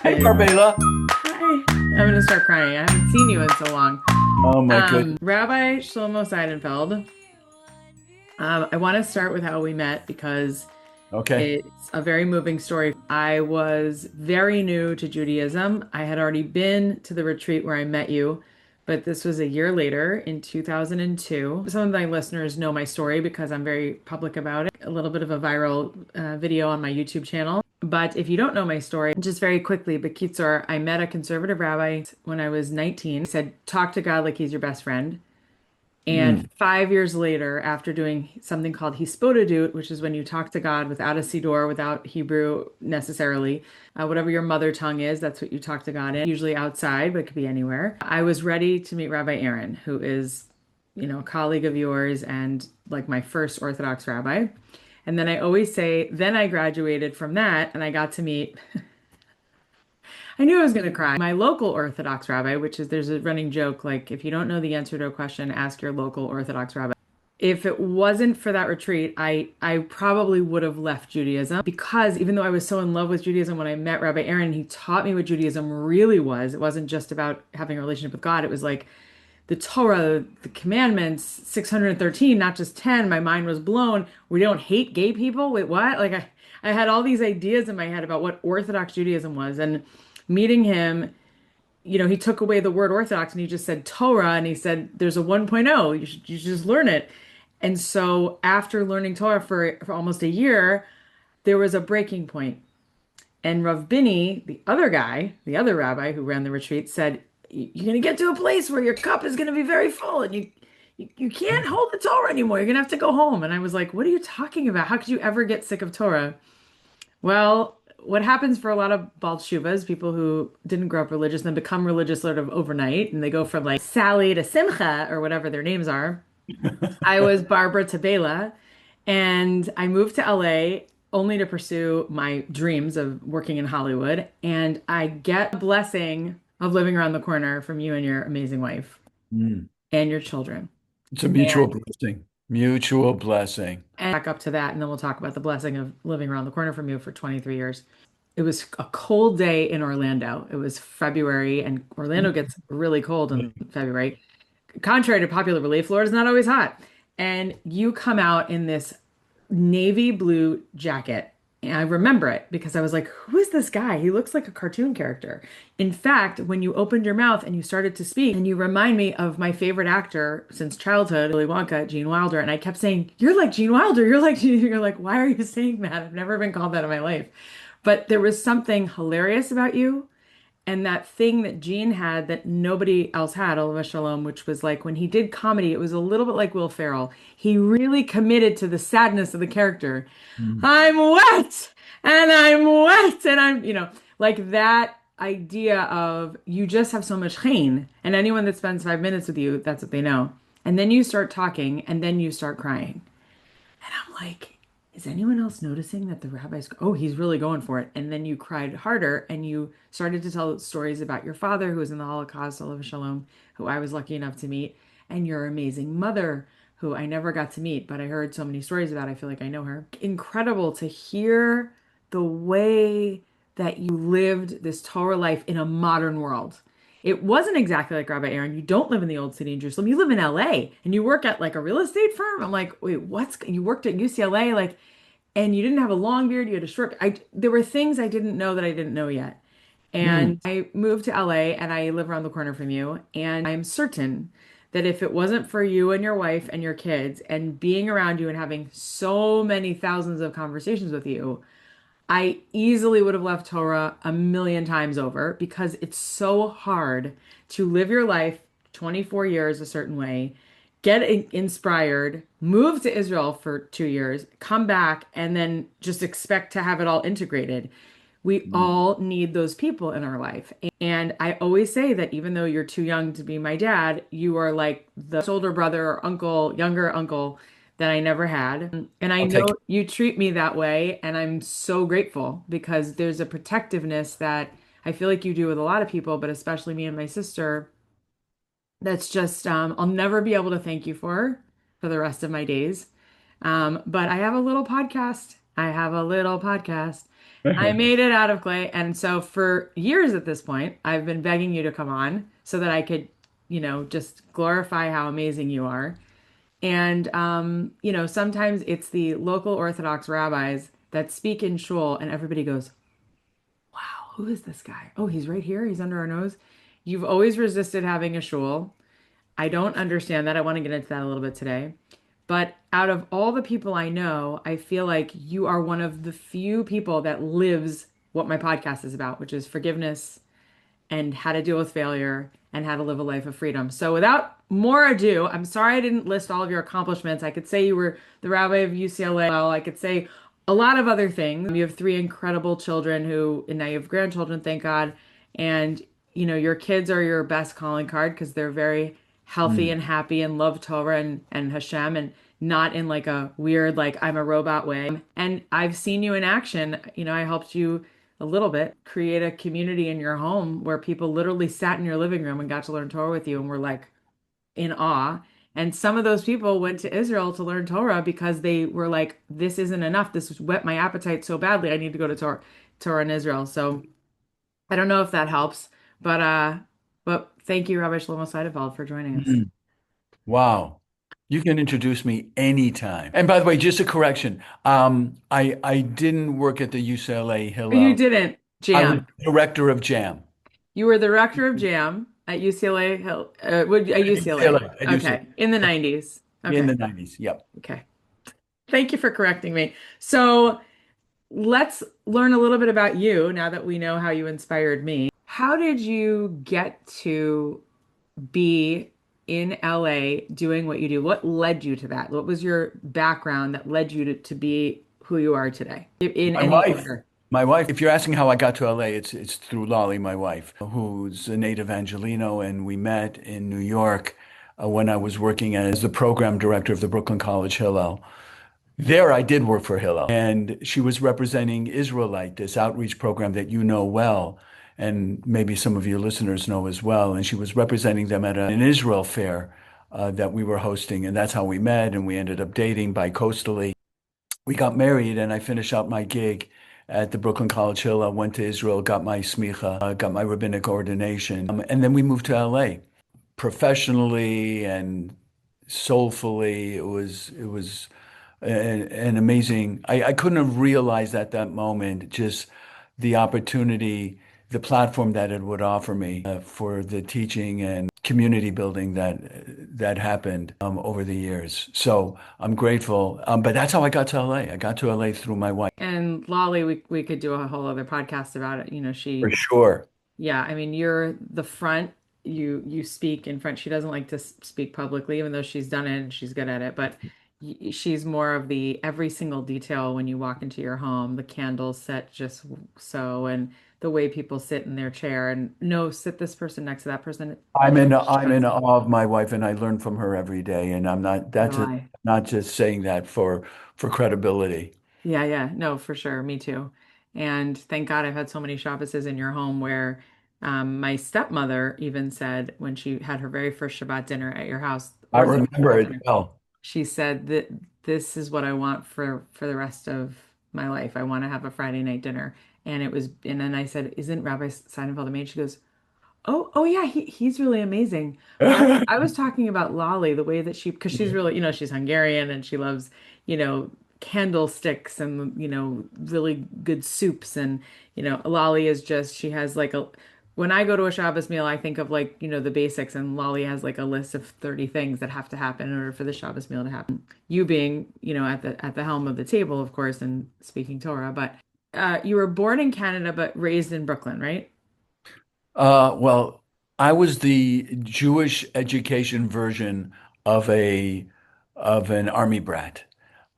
Hey, Barbela. Hi. I'm gonna start crying. I haven't seen you in so long. Oh my goodness. Rabbi Shlomo Seidenfeld. I want to start with how we met because Okay. it's a very moving story. I was very new to Judaism. I had already been to the retreat where I met you, but this was a year later in 2002. Some of my listeners know my story because I'm very public about it. A little bit of a viral video on my YouTube channel. But if you don't know my story, just very quickly, Bekitzur, I met a conservative rabbi when I was 19. He said, talk to God like he's your best friend. And Mm. 5 years later, after doing something called hispodadut, which is when you talk to God without a siddur, without Hebrew necessarily, whatever your mother tongue is, that's what you talk to God in, usually outside, but it could be anywhere. I was ready to meet Rabbi Aaron, who is, a colleague of yours and like my first Orthodox rabbi. And then I always say, then I graduated from that and I got to meet I knew I was going to cry. My local Orthodox rabbi, which is there's a running joke like if you don't know the answer to a question, ask your local Orthodox rabbi. If it wasn't for that retreat, I probably would have left Judaism because even though I was so in love with Judaism when I met Rabbi Aaron, he taught me what Judaism really was. It wasn't just about having a relationship with God. It was like the Torah, the commandments, 613, not just 10. My mind was blown. We don't hate gay people. Wait, what? I had all these ideas in my head about what Orthodox Judaism was. And meeting him, he took away the word Orthodox and he just said Torah and he said there's a 1.0. You should just learn it. And so after learning Torah for almost a year, there was a breaking point. And Rav Bini, the other guy, the other rabbi who ran the retreat, said, You're going to get to a place where your cup is going to be very full and you can't hold the Torah anymore. You're going to have to go home." And I was like, "What are you talking about? How could you ever get sick of Torah?" Well, what happens for a lot of Baal Teshuvas, people who didn't grow up religious and then become religious sort of overnight, and they go from like Sally to Simcha or whatever their names are. I was Barbara to Bela, and I moved to LA only to pursue my dreams of working in Hollywood. And I get the blessing of living around the corner from you and your amazing wife Mm. and your children. It's a mutual blessing. Mutual blessing. And back up to that, and then we'll talk about the blessing of living around the corner from you for 23 years. It was a cold day in Orlando. It was February, and Orlando gets really cold in February. Contrary to popular belief, Florida's not always hot. And you come out in this navy blue jacket. And I remember it because I was like, who is this guy? He looks like a cartoon character. In fact, when you opened your mouth and you started to speak, and you remind me of my favorite actor since childhood, Willy Wonka, Gene Wilder. And I kept saying, You're like Gene Wilder. You're like Gene. You're like, why are you saying that? I've never been called that in my life. But there was something hilarious about you and that thing that Gene had that nobody else had, Oliver Shalom, which was like when he did comedy, it was a little bit like Will Ferrell. He really committed to the sadness of the character. Mm. I'm wet and I'm wet and like that idea of you just have so much chain. And anyone that spends 5 minutes with you, that's what they know. And then you start talking and then you start crying. And I'm like, is anyone else noticing that the rabbi's, oh, he's really going for it. And then you cried harder and you started to tell stories about your father who was in the Holocaust, Oliver Shalom, who I was lucky enough to meet, and your amazing mother, who I never got to meet, but I heard so many stories about. I feel like I know her. Incredible to hear the way that you lived this Torah life in a modern world. It wasn't exactly like Rabbi Aaron. You don't live in the old city in Jerusalem. You live in LA and you work at like a real estate firm. I'm like, wait, you worked at UCLA, like, and you didn't have a long beard, you had a short. There were things I didn't know that I didn't know yet. Mm. And I moved to LA and I live around the corner from you. And I'm certain that if it wasn't for you and your wife and your kids and being around you and having so many thousands of conversations with you, I easily would have left Torah a million times over because it's so hard to live your life 24 years a certain way, get inspired, move to Israel for 2 years, come back, and then just expect to have it all integrated. We Mm. all need those people in our life. And I always say that even though you're too young to be my dad, you are like the older brother or uncle, younger uncle that I never had. And I I'll take know it. you treat me that way. And I'm so grateful because there's a protectiveness that I feel like you do with a lot of people, but especially me and my sister. That's just, I'll never be able to thank you for the rest of my days. But I have a little podcast I have a little podcast. I made it out of clay. And so for years at this point, I've been begging you to come on so that I could, just glorify how amazing you are. And, sometimes it's the local Orthodox rabbis that speak in shul and everybody goes, wow, who is this guy? Oh, he's right here. He's under our nose. You've always resisted having a shul. I don't understand that. I want to get into that a little bit today. But out of all the people I know, I feel like you are one of the few people that lives what my podcast is about, which is forgiveness and how to deal with failure and how to live a life of freedom. So, without more ado, I'm sorry I didn't list all of your accomplishments. I could say you were the rabbi of UCLA. Well, I could say a lot of other things. You have three incredible children and now you have grandchildren, thank God. And, your kids are your best calling card because they're very healthy Mm. and happy and love Torah and Hashem and not in like a weird, like I'm a robot way. And I've seen you in action. I helped you a little bit, create a community in your home where people literally sat in your living room and got to learn Torah with you and were like in awe. And some of those people went to Israel to learn Torah because they were like, this isn't enough. This has whet my appetite so badly. I need to go to Torah in Israel. So I don't know if that helps, but thank you, Rabbi Shlomo Seidenfeld, for joining us. Mm. Wow. You can introduce me anytime. And by the way, just a correction. I didn't work at the UCLA You Hillel. didn't, I was Jam. director of JAM. You were the rector of Jam at UCLA Hill, at At UCLA. UCLA. At UCLA. Okay, in the 90s. In Okay, the 90s. Yep. okay. Thank you for correcting me. So let's learn a little bit about you now that we know how you inspired me. How did you get to be in LA doing what you do? What led you to that? What was your background that led you to be who you are today in My any wife, order? my wife, if you're asking how I got to LA, it's through Lolly, my wife, who's a native Angelino, and we met in New York when I was working as the program director of the Brooklyn College Hillel. There, I did work for Hillel, and she was representing Israelite, this outreach program that you know well, and maybe some of your listeners know as well. And she was representing them at an Israel fair that we were hosting, and that's how we met, and we ended up dating bi-coastally. We got married, and I finished out my gig at the Brooklyn College Hill. I went to Israel, got my smicha, got my rabbinic ordination, and then we moved to LA. Professionally and soulfully, it was an amazing. I couldn't have realized at that moment just the opportunity, the platform that it would offer me for the teaching and community building that happened over the years. So I'm grateful. But that's how I got to LA. I got to LA through my wife. And Lolly, we could do a whole other podcast about it. For sure. Yeah, I mean, you're the front. You speak in front. She doesn't like to speak publicly, even though she's done it and she's good at it. But she's more of the every single detail when you walk into your home, the candles set just so, and the way people sit in their chair, and no, sit this person next to that person. I'm in awe of my wife, and I learn from her every day. And I'm not. So do That's I. not just saying that for credibility. Yeah, yeah, no, for sure. Me too. And thank God I've had so many Shabbases in your home where my stepmother even said when she had her very first Shabbat dinner at your house, I Orthodox remember Shabbat it dinner, well. she said that this is what I want for the rest of my life. I want to have a Friday night dinner. And then I said, "Isn't Rabbi Seidenfeld a maid?" She goes, oh yeah, he's really amazing. But I was talking about Lolly, the way that because she's really, she's Hungarian and she loves, you know, candlesticks and, really good soups. And, Lolly is just, she has like when I go to a Shabbos meal, I think of like, the basics, and Lolly has like a list of 30 things that have to happen in order for the Shabbos meal to happen. You being, at the helm of the table, of course, and speaking Torah, but you were born in Canada but raised in Brooklyn, right? Well, I was the Jewish education version of a of an army brat.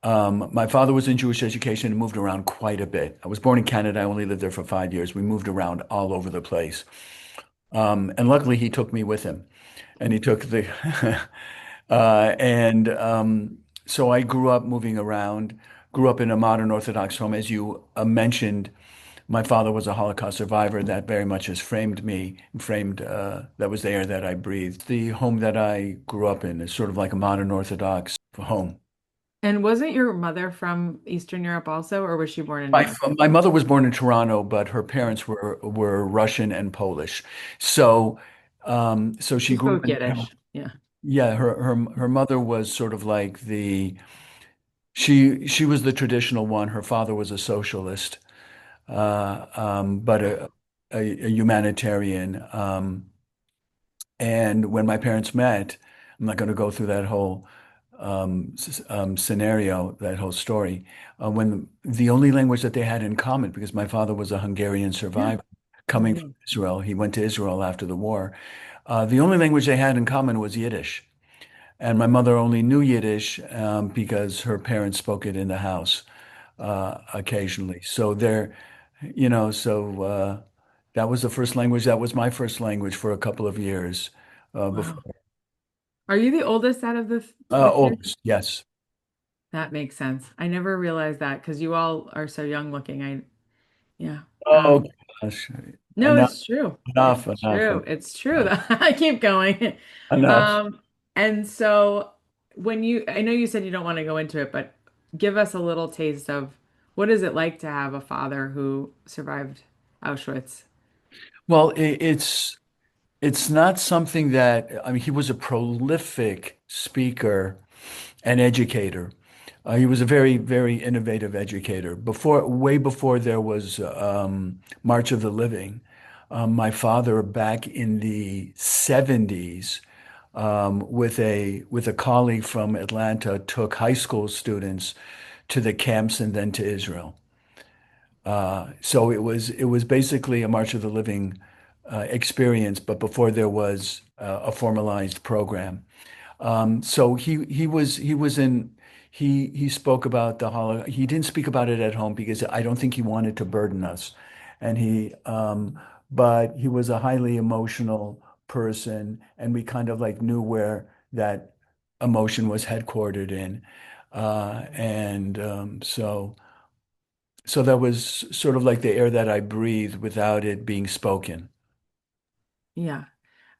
My father was in Jewish education and moved around quite a bit. I was born in Canada. I only lived there for 5 years. We moved around all over the place. And luckily, he took me with him, and he took the and so I grew up moving around. Grew up in a modern Orthodox home, as you mentioned. My father was a Holocaust survivor. That very much has framed me, framed that was the air that I breathed. The home that I grew up in is sort of like a modern Orthodox home. And wasn't your mother from Eastern Europe also, or was she born in My America? my mother was born in Toronto, but her parents were Russian and Polish. So so She she grew up spoke in Yiddish. Yeah. yeah, her mother was sort of like the she was the traditional one. Her father was a socialist, but a humanitarian. And when my parents met, I'm not going to go through that whole scenario, that whole story. When the only language that they had in common, because my father was a Hungarian Yeah. survivor Oh, coming from wow. Israel, he went to Israel after the war. The only language they had in common was Yiddish. And my mother only knew Yiddish because her parents spoke it in the house occasionally. So there, that was the first language. That was my first language for a couple of years Wow. before. Are you the oldest out of the kids? Oldest, yes. That makes sense. I never realized that because you all are so young looking. Yeah. Oh gosh, No, enough, it's true. enough, It's enough, true. It's true. I keep going. enough. Um, and so I know you said you don't want to go into it, but give us a little taste of what is it like to have a father who survived Auschwitz? Well, it's not something that I mean. He was a prolific speaker and educator. He was a very, very innovative educator. Way before there was March of the Living, my father back in the 70s, with a colleague from Atlanta, took high school students to the camps and then to Israel. So it was basically a March of the Living experience, but before there was a formalized program. So he spoke about the Holocaust. He didn't speak about it at home because I don't think he wanted to burden us. And but he was a highly emotional person, and we kind of like knew where that emotion was headquartered in. So that was sort of like the air that I breathed without it being spoken. Yeah.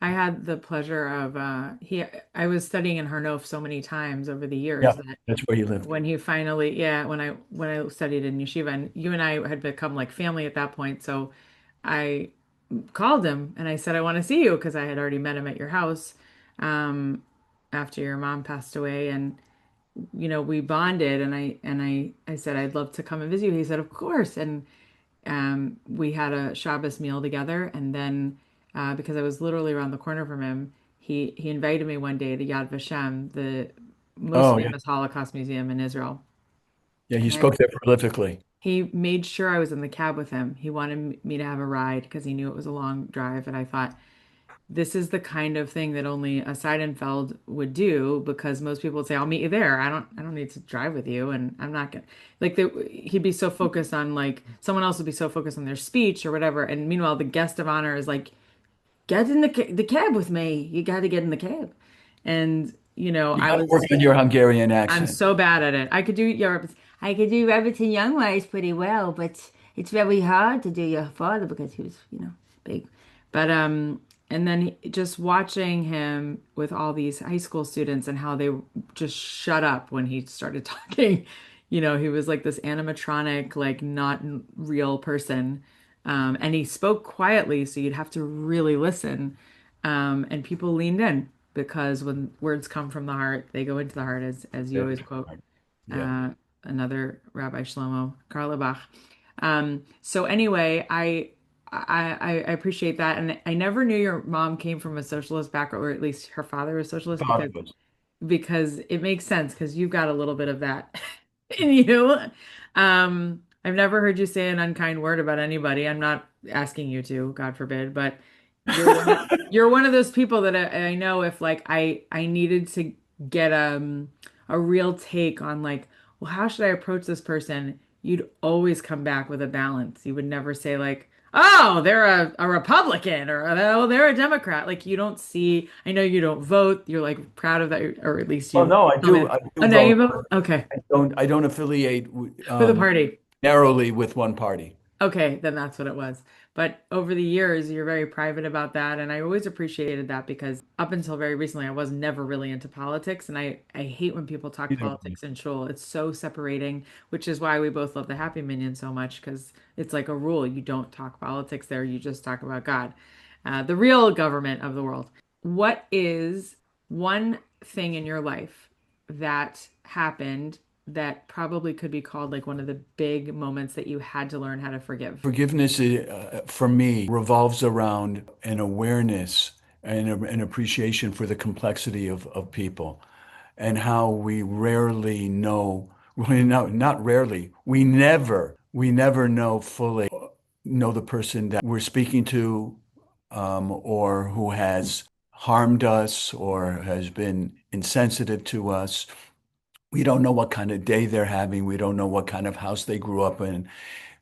I had the pleasure of I was studying in Harnof so many times over the years Yeah, that that's where he lived. when he finally, yeah, when I studied in yeshiva, and you and I had become like family at that point. So I called him and I said I want to see you because I had already met him at your house um, after your mom passed away, and we bonded, and I said I'd love to come and visit you. He said of course, and we had a Shabbos meal together, and then because I was literally around the corner from him, he invited me one day to Yad Vashem, the most Oh, yeah. famous Holocaust museum in Israel. Yeah, he And spoke there prolifically. he made sure I was in the cab with him. He wanted me to have a ride because he knew it was a long drive. And I thought, this is the kind of thing that only a Seidenfeld would do because most people would say, I'll meet you there. I don't need to drive with you. And I'm not gonna he'd be so focused on like someone else would be so focused on their speech or whatever. And meanwhile, the guest of honor is like, get in the cab with me. You got to get in the cab. And, You got to work on your Hungarian I'm accent. so bad at it. I could do Everton Youngways pretty well, but it's very hard to do your father because he was, big. But and then just watching him with all these high school students and how they just shut up when he started talking. He was like this animatronic, like not real person. And he spoke quietly, so you'd have to really listen. And people leaned in because when words come from the heart, they go into the heart, as you Yeah. always quote Yeah. uh, another Rabbi Shlomo Karlebach. So anyway, I appreciate that, and I never knew your mom came from a socialist background, or at least her father was socialist, Thought because it was. it makes sense because you've got a little bit of that in you. I've never heard you say an unkind word about anybody. I'm not asking you to, God forbid, but you're one of those people that I know if like I needed to get a real take on like, well, how should I approach this person? You'd always come back with a balance. You would never say like, oh, they're a Republican or oh, they're a Democrat. Like you don't see, I know you don't vote. You're like proud of that, or at least Well, you no, I tell do. me. I Oh, do now you vote. vote? Okay. I don't affiliate For the party. narrowly with one party. Okay, then that's what it was. But over the years, you're very private about that. And I always appreciated that because up until very recently, I was never really into politics. And I hate when people talk You know, politics in shul. It's so separating, which is why we both love the Happy Minion so much because it's like a rule. You don't talk politics there, you just talk about God, the real government of the world. What is one thing in your life that happened that probably could be called like one of the big moments that you had to learn how to forgive? forgiveness for me revolves around an awareness and an appreciation for the complexity of people and how we rarely know, well, no, not rarely, we never know fully know the person that we're speaking to, or who has harmed us or has been insensitive to us. We don't know what kind of day they're having. We don't know what kind of house they grew up in.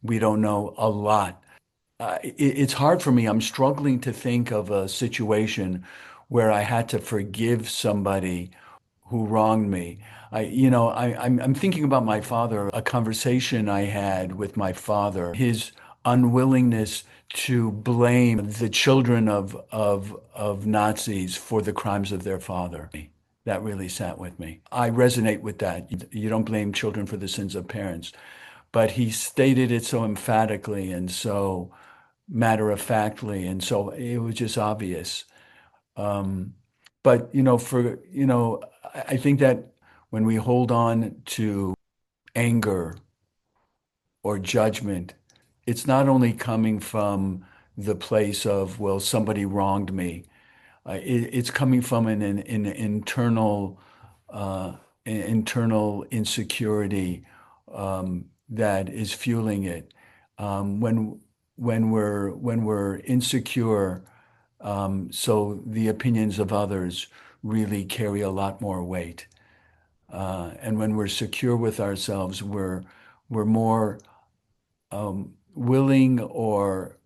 We don't know a lot. It's hard for me. I'm struggling to think of a situation where I had to forgive somebody who wronged me. I'm thinking about my father, a conversation I had with my father, his unwillingness to blame the children of Nazis for the crimes of their father. That really sat with me. I resonate with that. You don't blame children for the sins of parents, but he stated it so emphatically and so matter of factly, and so it was just obvious. Um, but I think that when we hold on to anger or judgment, it's not only coming from the place of, well, somebody wronged me. It's coming from an uh, internal insecurity that is fueling it. When we're insecure, so the opinions of others really carry a lot more weight. And when we're secure with ourselves, we're more willing, or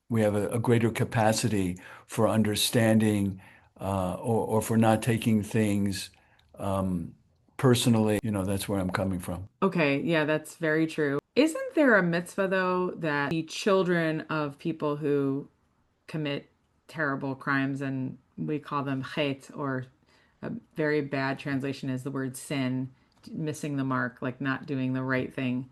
we have a greater capacity for understanding, or for not taking things personally. That's where I'm coming from. Okay, yeah, that's very true. Isn't there a mitzvah though that the children of people who commit terrible crimes, and we call them chet, or a very bad translation is the word sin, missing the mark, like not doing the right thing.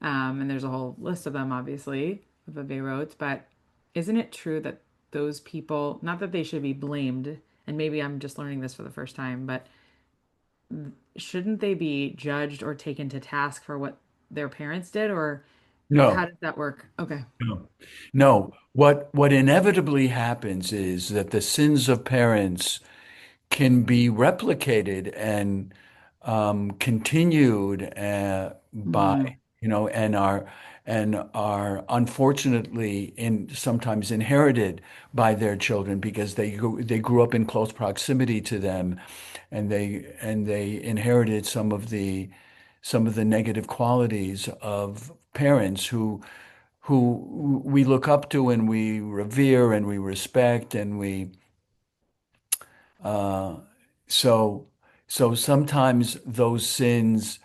And there's a whole list of them, obviously, of Averot, but isn't it true that those people, not that they should be blamed, and maybe I'm just learning this for the first time, but shouldn't they be judged or taken to task for what their parents did, or how No, does that work? Okay. no, no. What inevitably happens is that the sins of parents can be replicated and continued Mm, and are unfortunately sometimes inherited by their children because they grew up in close proximity to them, and they inherited some of the negative qualities of parents who we look up to and we revere and we respect, and we uh, so so sometimes those sins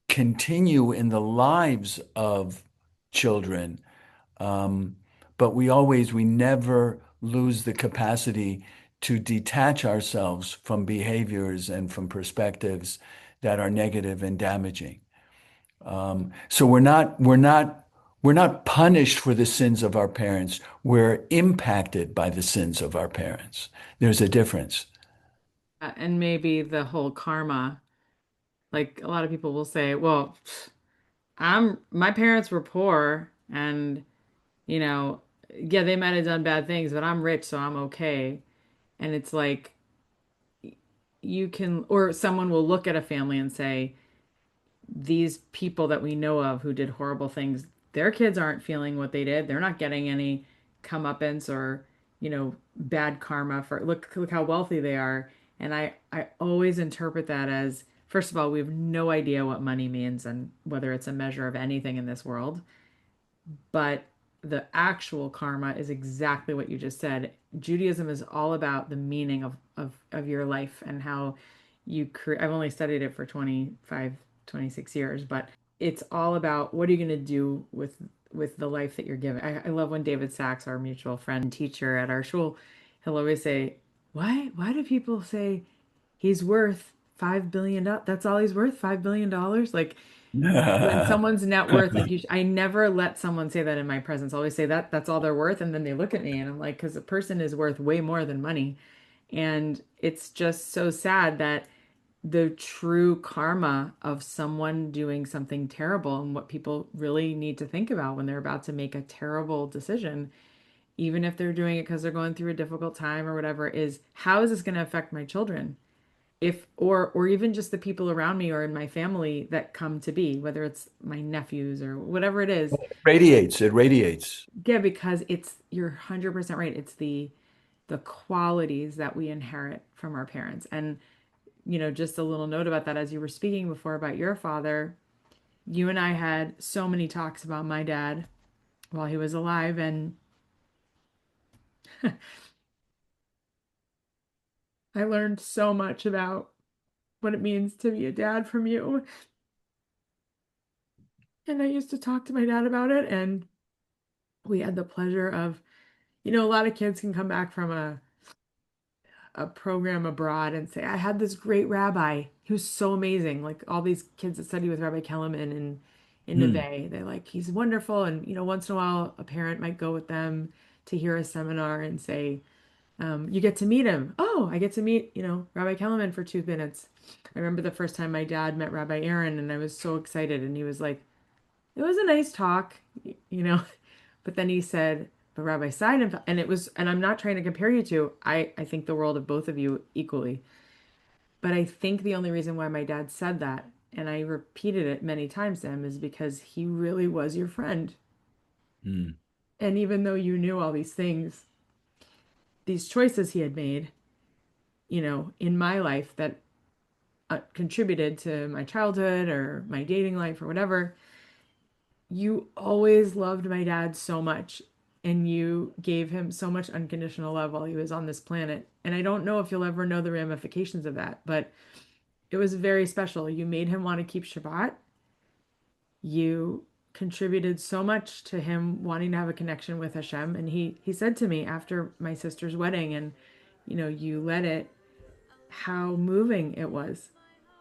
continue in the lives of children, um, but we never lose the capacity to detach ourselves from behaviors and from perspectives that are negative and damaging. So we're not punished for the sins of our parents. We're impacted by the sins of our parents. There's a difference. and maybe the whole karma, like a lot of people will say, well, my parents were poor and, you know, yeah, they might have done bad things, but I'm rich, so I'm okay. And it's like you can, or someone will look at a family and say, these people that we know of who did horrible things, their kids aren't feeling what they did. They're not getting any comeuppance or, bad karma for look how wealthy they are. And I always interpret that as, first of all, we have no idea what money means and whether it's a measure of anything in this world. But the actual karma is exactly what you just said. Judaism is all about the meaning of your life and how you create. I've only studied it for 25, 26 years, but it's all about what are you going to do with with the life that you're given. I love when David Sachs, our mutual friend and teacher at our school, he'll always say, why do people say he's worth $5 billion? That's all he's worth, $5 billion? Like when someone's net worth, like I never let someone say that in my presence. I always say that that's all they're worth, and then they look at me and I'm like, because a person is worth way more than money. And it's just so sad that the true karma of someone doing something terrible and what people really need to think about when they're about to make a terrible decision, even if they're doing it because they're going through a difficult time or whatever, is how is this going to affect my children? If or even just the people around me or in my family that come to be, whether it's my nephews or whatever it is. Radiates, it radiates. Yeah, because it's you're 100% right. It's the qualities that we inherit from our parents. And just a little note about that as you were speaking before about your father, you and I had so many talks about my dad while he was alive, and I learned so much about what it means to be a dad from you. And I used to talk to my dad about it, and we had the pleasure of, a lot of kids can come back from a program abroad and say, I had this great rabbi. He was so amazing. Like all these kids that study with Rabbi Kellerman in Hmm. Neve, they're like, he's wonderful. And, once in a while, a parent might go with them to hear a seminar and say, you get to meet him. Oh, I get to meet, Rabbi Kellerman for 2 minutes. I remember the first time my dad met Rabbi Aaron, and I was so excited. And he was like, it was a nice talk, you know. But then he said, but Rabbi Seidenfeld, and I'm not trying to compare you two. I think the world of both of you equally. But I think the only reason why my dad said that, and I repeated it many times to him, is because he really was your friend. Hmm. And even though you knew all these things, these choices he had made, in my life that contributed to my childhood or my dating life or whatever, you always loved my dad so much and you gave him so much unconditional love while he was on this planet. And I don't know if you'll ever know the ramifications of that, but it was very special. You made him want to keep Shabbat. You contributed so much to him wanting to have a connection with Hashem. And he said to me after my sister's wedding, and you led it, how moving it was,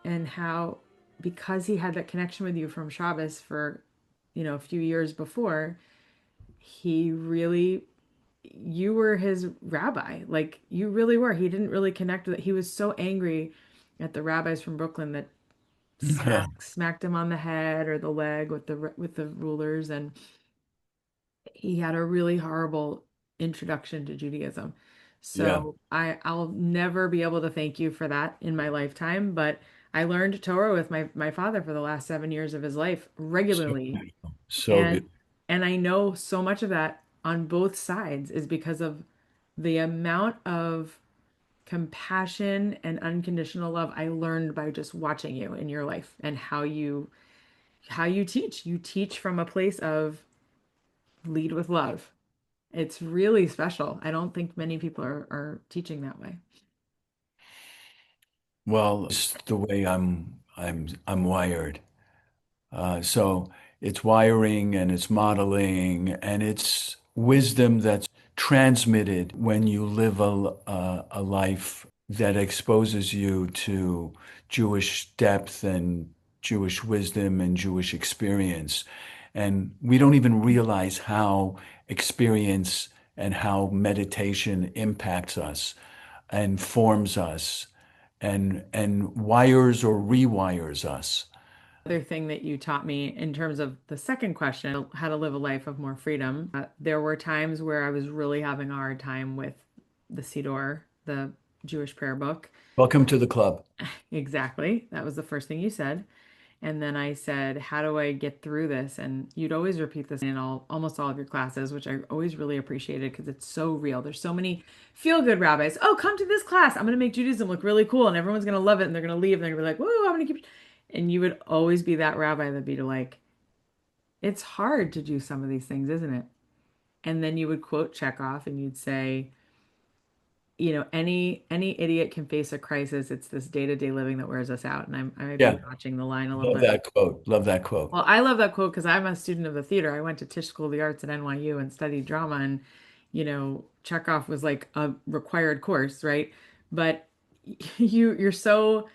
and how because he had that connection with you from Shabbos for a few years before, he really you were his rabbi. Like you really were. He didn't really connect with it. He was so angry at the rabbis from Brooklyn that smacked him on the head or the leg with the rulers, and he had a really horrible introduction to Judaism. Yeah. So I'll never be able to thank you for that in my lifetime, but I learned Torah with my father for the last 7 years of his life So regularly. beautiful. So And beautiful. and I know so much of that on both sides is because of the amount of compassion and unconditional love I learned by just watching you in your life and how you teach. You teach from a place of lead with love. It's really special. I don't think many people are teaching that way. Well, it's the way I'm wired. So it's wiring and it's modeling and it's wisdom that's transmitted when you live a life that exposes you to Jewish depth and Jewish wisdom and Jewish experience. And we don't even realize how experience and how meditation impacts us and forms us and wires or rewires us. Other thing that you taught me in terms of the second question, how to live a life of more freedom, there were times where I was really having a hard time with the Siddur, the Jewish prayer book. Welcome to the club. Exactly. That was the first thing you said. And then I said, how do I get through this? And you'd always repeat this in almost all of your classes, which I always really appreciated because it's so real. There's so many feel-good rabbis. Oh, come to this class. I'm going to make Judaism look really cool and everyone's going to love it and they're going to leave and they're going to be like, whoa, I'm going to keep. And you would always be that rabbi that'd be like, it's hard to do some of these things, isn't it? And then you would quote Chekhov and you'd say, any idiot can face a crisis. It's this day-to-day living that wears us out. And I might be Yeah. watching the line a little Love bit. that quote. Love that quote. Well, I love that quote because I'm a student of the theater. I went to Tisch School of the Arts at NYU and studied drama, and Chekhov was like a required course, right? But you're so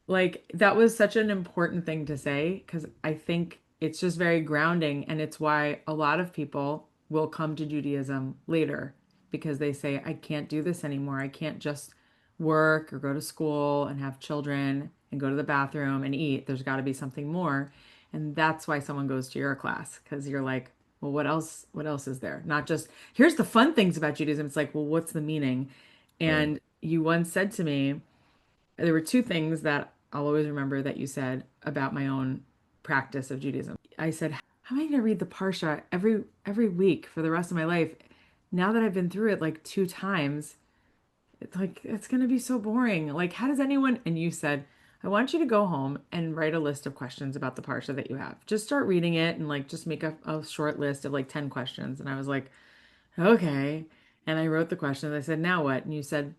like that was such an important thing to say because I think it's just very grounding, and it's why a lot of people will come to Judaism later because they say, I can't do this anymore. I can't just work or go to school and have children and go to the bathroom and eat. There's got to be something more. And that's why someone goes to your class because you're like, well, what else? What else is there? Not just here's the fun things about Judaism. It's like, well, what's the meaning? Right. And you once said to me, there were two things that I'll always remember that you said about my own practice of Judaism. I said, how am I going to read the Parsha every week for the rest of my life? Now that I've been through it like two times, it's like it's going to be so boring. Like, how does anyone? And you said, I want you to go home and write a list of questions about the Parsha that you have. Just start reading it and like just make a short list of like 10 questions. And I was like, okay. And I wrote the questions. I said, now what? And you said,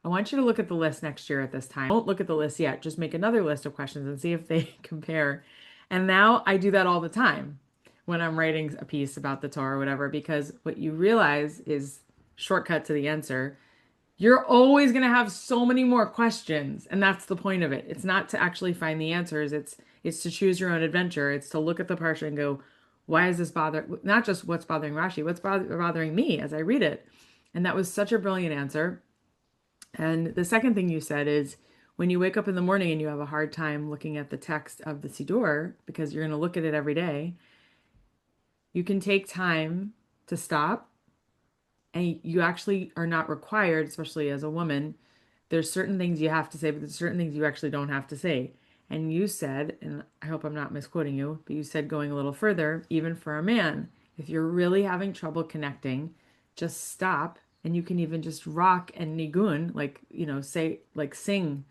I want you to look at the list next year at this time. Don't look at the list yet. Just make another list of questions and see if they compare. And now I do that all the time when I'm writing a piece about the Torah or whatever, because what you realize is shortcut to the answer. You're always going to have so many more questions, and that's the point of it. It's not to actually find the answers. It's to choose your own adventure. It's to look at the parsha and go, why is this bother? Not just what's bothering Rashi, what's bothering me as I read it. And that was such a brilliant answer. And the second thing you said is when you wake up in the morning and you have a hard time looking at the text of the Siddur because you're going to look at it every day, you can take time to stop, and you actually are not required, especially as a woman. There's certain things you have to say, but there's certain things you actually don't have to say. And you said, and I hope I'm not misquoting you, but you said going a little further, even for a man, if you're really having trouble connecting, just stop, and you can even just rock and nigun, like, say, like sing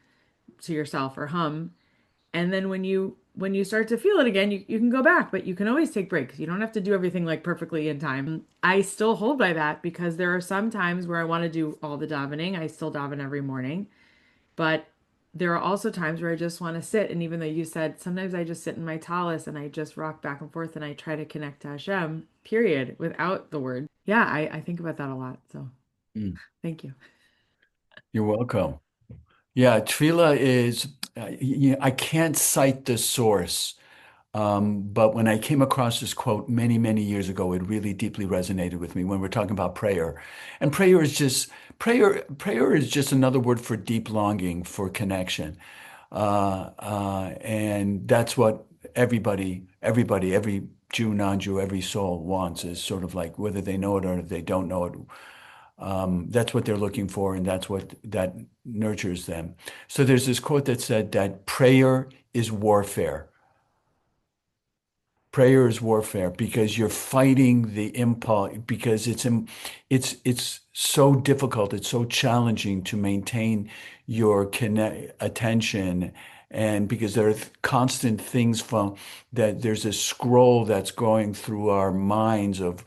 to yourself or hum. And then when you start to feel it again, you can go back, but you can always take breaks. You don't have to do everything like perfectly in time. I still hold by that because there are some times where I want to do all the davening. I still daven every morning, but there are also times where I just want to sit. And even though you said sometimes I just sit in my tallis and I just rock back and forth and I try to connect to Hashem, period, without the word. Yeah, I think about that a lot. So Mm. thank you. You're welcome. Yeah, tefillah is, I can't cite the source, but when I came across this quote many, many years ago, it really deeply resonated with me when we're talking about prayer. And prayer is just another word for deep longing, for connection. And that's what every Jew, non-Jew, every soul wants is sort of like whether they know it or they don't know it. That's what they're looking for, and that's what that nurtures them. So there's this quote that said that prayer is warfare. Prayer is warfare because you're fighting the impulse because it's so difficult, it's so challenging to maintain your attention, and because there are constant things from that there's a scroll that's going through our minds of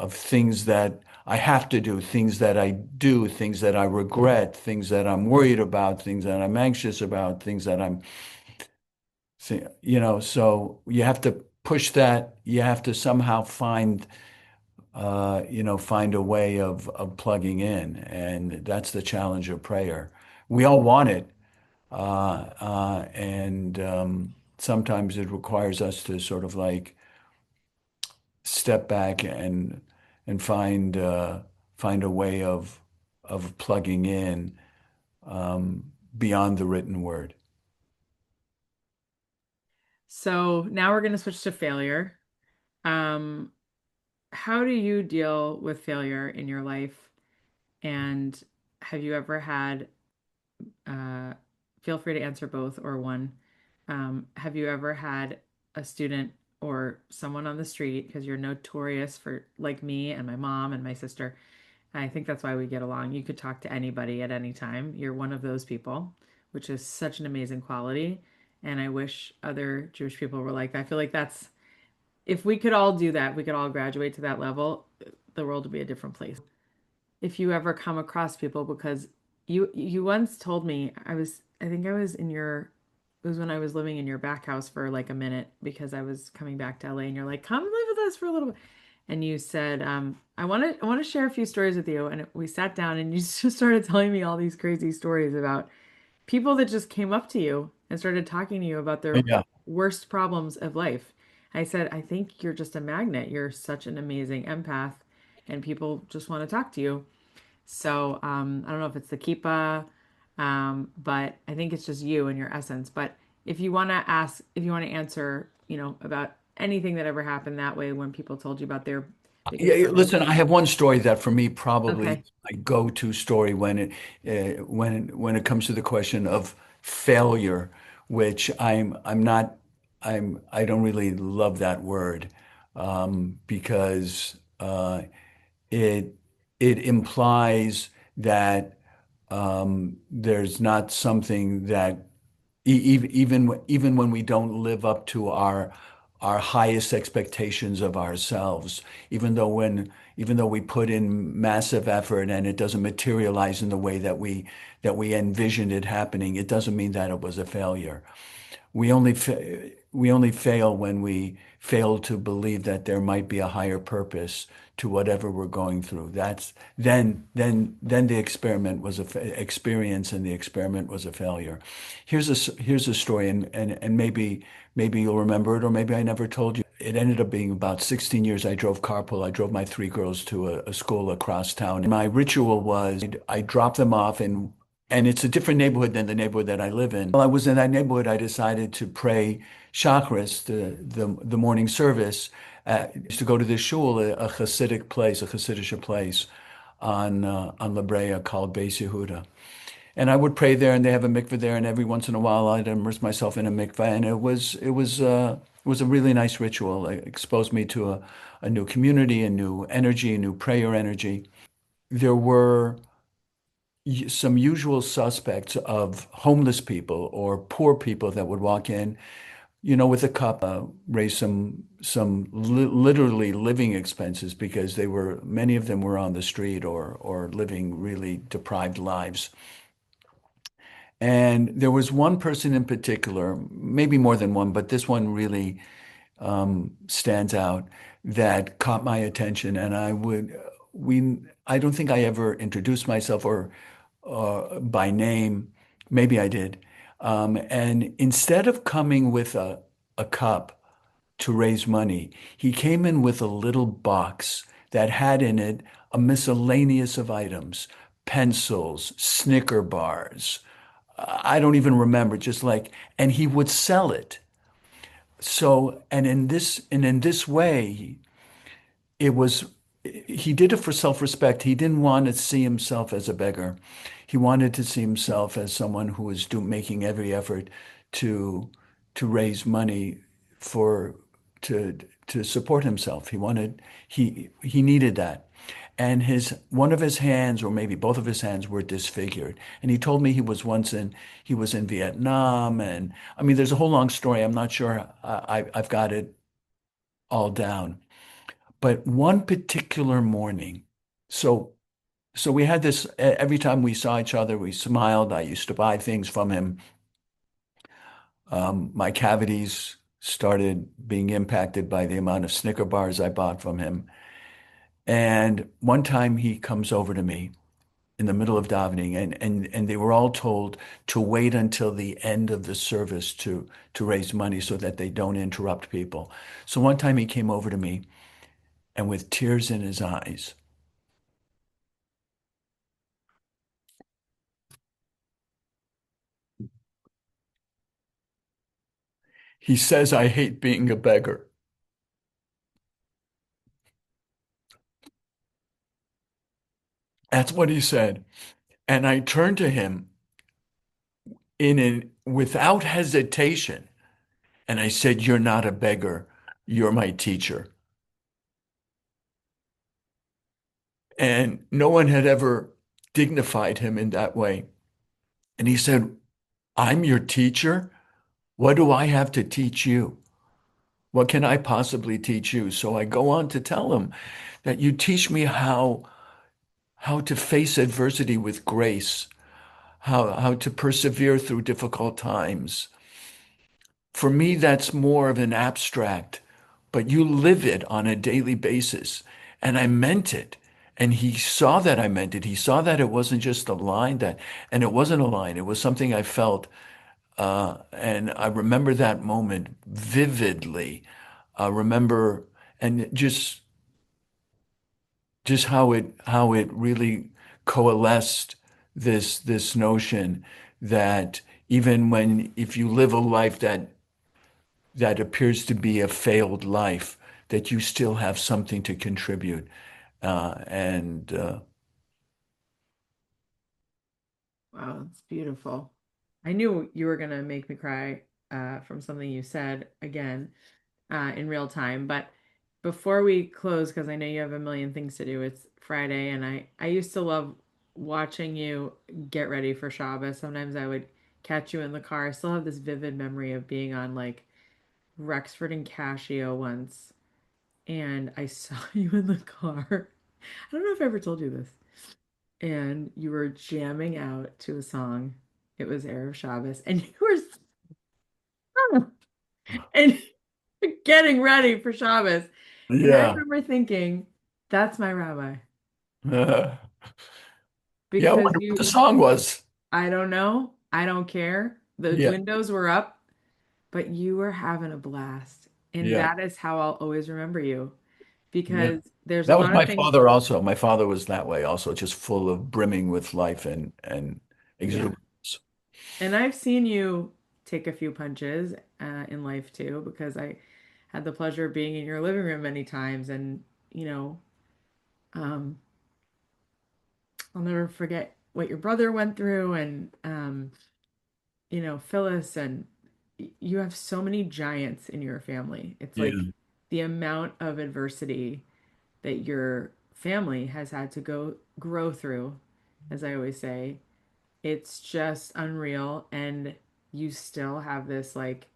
things that I have to do, things that I do, things that I regret, things that I'm worried about, things that I'm anxious about, things that I'm so you have to push that. You have to somehow find a way of plugging in, and that's the challenge of prayer. We all want it, and sometimes it requires us to sort of like step back and find a way of plugging in beyond the written word. So now we're going to switch to failure. Um, how do you deal with failure in your life? And have you ever had, uh, feel free to answer both or one. Have you ever had a student or someone on the street, because you're notorious for, like me and my mom and my sister, I think that's why we get along. You could talk to anybody at any time. You're one of those people, which is such an amazing quality. And I wish other Jewish people were like that. I feel like if we could all do that, we could all graduate to that level, the world would be a different place. if you ever come across people, because you once told me, I think I was in your, it was when I was living in your back house for like a minute because I was coming back to LA, and you're like, come live with us for a little bit. And you said, I want to share a few stories with you. And we sat down and you just started telling me all these crazy stories about people that just came up to you and started talking to you about their Yeah. worst problems of life. I said, I think you're just a magnet. You're such an amazing empath, and people just want to talk to you. So I don't know if it's the Kippah, but I think it's just you and your essence. But if you want to ask, if you want to answer, about anything that ever happened that way when people told you about their biggest Yeah, struggles. listen, I have one story that for me probably Okay. is my go-to story when it comes to the question of failure, which I'm not I don't really love that word because it it implies that there's not something that even when we don't live up to our highest expectations of ourselves, even though we put in massive effort and it doesn't materialize in the way that we envisioned it happening, it doesn't mean that it was a failure. We only fail when we fail to believe that there might be a higher purpose to whatever we're going through. That's then the experiment was experience, and the experiment was a failure. Here's a story, and maybe you'll remember it, or maybe I never told you. It ended up being about 16 years. I drove carpool. I drove my three girls to a school across town. And my ritual was I dropped them off and it's a different neighborhood than the neighborhood that I live in. While I was in that neighborhood, I decided to pray chakras, the morning service. I used to go to this shul, a Hasidic place, a Hasidic place on La Brea called Beis Yehuda. And I would pray there, and they have a mikveh there, and every once in a while I'd immerse myself in a mikveh, and it was a really nice ritual. It exposed me to a new community, a new energy, a new prayer energy. There were some usual suspects of homeless people or poor people that would walk in, with a cup, raise literally living expenses because many of them were on the street or living really deprived lives. And there was one person in particular, maybe more than one, but this one really stands out that caught my attention. And I don't think I ever introduced myself or by name. Maybe I did. And instead of coming with a cup to raise money, he came in with a little box that had in it a miscellaneous of items, pencils, Snicker bars. I don't even remember, just like, and he would sell it. So, and in this way, it was he did it for self-respect. He didn't want to see himself as a beggar. He wanted to see himself as someone who was making every effort to raise money for to to support himself. He needed that. And his one of his hands, or maybe both of his hands, were disfigured. And he told me he was in Vietnam, and I mean, there's a whole long story. I'm not sure I've got it all down. But one particular morning, so we had this every time we saw each other, we smiled. I used to buy things from him. My cavities started being impacted by the amount of Snicker bars I bought from him. And one time he comes over to me in the middle of davening, and they were all told to wait until the end of the service to raise money so that they don't interrupt people. So one time he came over to me, and with tears in his eyes, he says, "I hate being a beggar." That's what he said. And I turned to him without hesitation, and I said, "You're not a beggar. You're my teacher." And no one had ever dignified him in that way. And he said, "I'm your teacher? What do I have to teach you? What can I possibly teach you?" So I go on to tell him that you teach me how to face adversity with grace, how to persevere through difficult times. For me, that's more of an abstract, but you live it on a daily basis. And I meant it. And he saw that I meant it. He saw that it wasn't just a line and it wasn't a line. It was something I felt. And I remember that moment vividly. I remember, and just how it really coalesced this notion that even when if you live a life that appears to be a failed life, that you still have something to contribute. And Wow, it's beautiful. I knew you were gonna make me cry from something you said again in real time. But before we close, because I know you have a million things to do, it's Friday, and I used to love watching you get ready for Shabbos. Sometimes I would catch you in the car. I still have this vivid memory of being on like Rexford and Casio once, and I saw you in the car. I don't know if I ever told you this. And you were jamming out to a song. It was Erev Shabbos, and you were and getting ready for Shabbos. And I yeah, remember thinking, that's my rabbi. uh, yeah. I Because wonder what the you, song was. I don't know, I don't care. The Yeah, windows were up, but you were having a blast. And yeah, that is how I'll always remember you. yeah. Because there's a That was lot of my things, father also. My father was that way also, just full of brimming with life and yeah. exuberance. And I've seen you take a few punches in life too, because I had the pleasure of being in your living room many times. And, you know, um, I'll never forget what your brother went through and, Phyllis, and you have so many giants in your family. It's like Yeah. the amount of adversity that your family has had to go grow through, as I always say. It's just unreal. And you still have this like,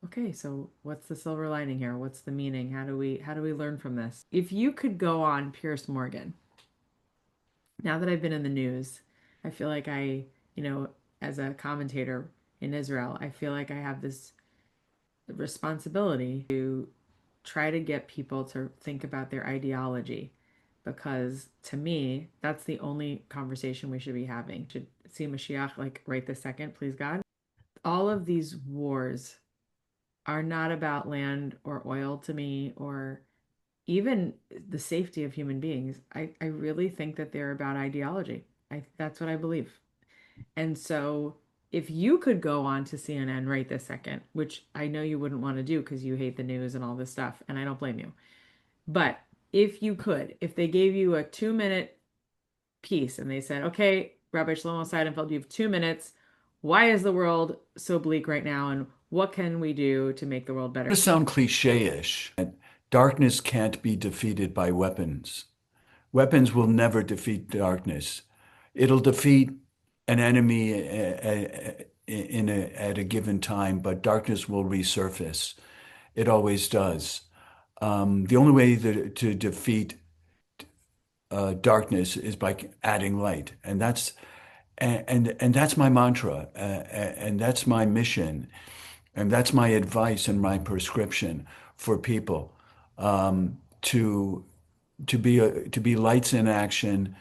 okay, so what's the silver lining here? What's the meaning? How do we learn from this? If you could go on Pierce Morgan, now that I've been in the news, I feel like you know, as a commentator in Israel, I feel like I have this responsibility to try to get people to think about their ideology because to me, that's the only conversation we should be having. Should see Mashiach like right this second, please God. All of these wars are not about land or oil to me or even the safety of human beings. I really think that they're about ideology. That's what I believe. And so if you could go on to CNN right this second, which I know you wouldn't want to do because you hate the news and all this stuff, and I don't blame you. But if you could, if they gave you a 2 minute piece and they said, okay, Rabbi Shlomo Seidenfeld, you have 2 minutes. Why is the world so bleak right now? And what can we do to make the world better? To sound cliche-ish, darkness can't be defeated by weapons. Weapons will never defeat darkness. It'll defeat an enemy at a given time, but darkness will resurface. It always does. The only way to defeat darkness is by adding light, and that's my mantra, and that's my mission, and that's my advice and my prescription for people to to be lights in action,